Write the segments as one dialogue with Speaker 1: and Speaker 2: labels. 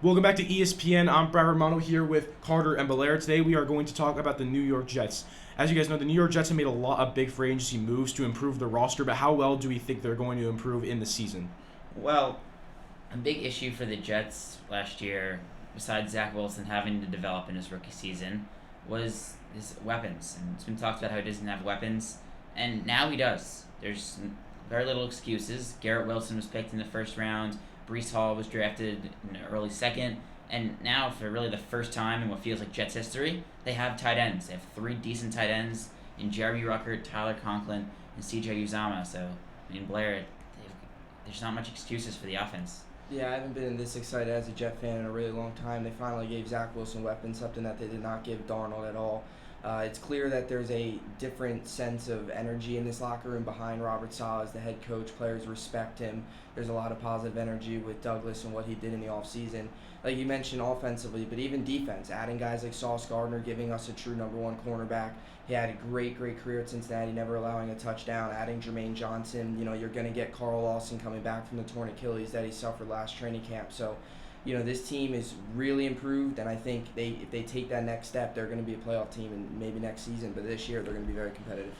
Speaker 1: Welcome back to ESPN. I'm Brad Romano here with Carter and Belair. Today we are going to talk about the New York Jets. As you guys know, the New York Jets have made a lot of big free agency moves to improve the roster, but how well do we think they're going to improve in the season?
Speaker 2: Well, a big issue for the Jets last year, besides Zach Wilson having to develop in his rookie season, was his weapons. And it's been talked about how he doesn't have weapons, and now he does. There's very little excuses. Garrett Wilson was picked in the first round. Brees Hall was drafted in the early second. And now, for really the first time in what feels like Jets history, they have tight ends. They have three decent tight ends in Jeremy Ruckert, Tyler Conklin, and CJ Uzama. So, Blair, there's not much excuses for the offense.
Speaker 3: Yeah, I haven't been this excited as a Jet fan in a really long time. They finally gave Zach Wilson weapons, something that they did not give Darnold at all. It's clear that there's a different sense of energy in this locker room behind Robert Saleh as the head coach. Players respect him. There's a lot of positive energy with Douglas and what he did in the offseason. Like you mentioned offensively, but even defense, adding guys like Sauce Gardner, giving us a true number one cornerback. He had a great career at Cincinnati, never allowing a touchdown. Adding Jermaine Johnson, you're going to get Carl Lawson coming back from the torn Achilles that he suffered last training camp. So, this team is really improved, and I think if they take that next step, they're going to be a playoff team and maybe next season. But this year, they're going to be very competitive.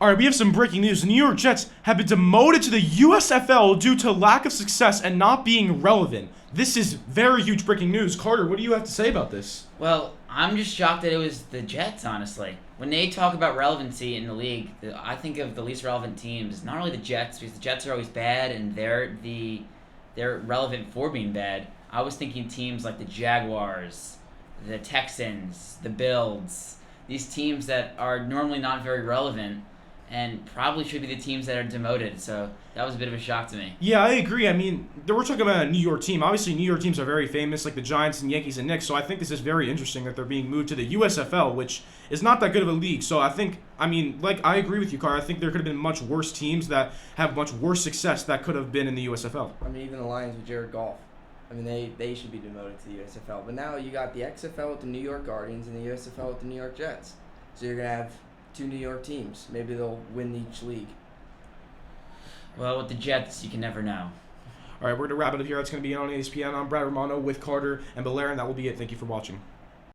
Speaker 1: All right, we have some breaking news. The New York Jets have been demoted to the USFL due to lack of success and not being relevant. This is very huge breaking news. Carter, what do you have to say about this?
Speaker 2: Well, I'm just shocked that it was the Jets, honestly. When they talk about relevancy in the league, I think of the least relevant teams. Not really the Jets, because the Jets are always bad, and they're relevant for being bad. I was thinking teams like the Jaguars, the Texans, the Bills, these teams that are normally not very relevant and probably should be the teams that are demoted. So that was a bit of a shock to me.
Speaker 1: Yeah, I agree. I mean, we're talking about a New York team. Obviously, New York teams are very famous, like the Giants and Yankees and Knicks. So I think this is very interesting that they're being moved to the USFL, which is not that good of a league. So I agree with you, Carter. I think there could have been much worse teams that have much worse success that could have been in the USFL.
Speaker 3: Even the Lions with Jared Goff. They should be demoted to the USFL. But now you got the XFL with the New York Guardians and the USFL with the New York Jets. So you're going to have two New York teams. Maybe they'll win each league.
Speaker 2: Well, with the Jets, you can never know.
Speaker 1: All right, we're going to wrap it up here. That's going to be on ESPN. I'm Brad Romano with Carter and Belair, and that will be it. Thank you for watching.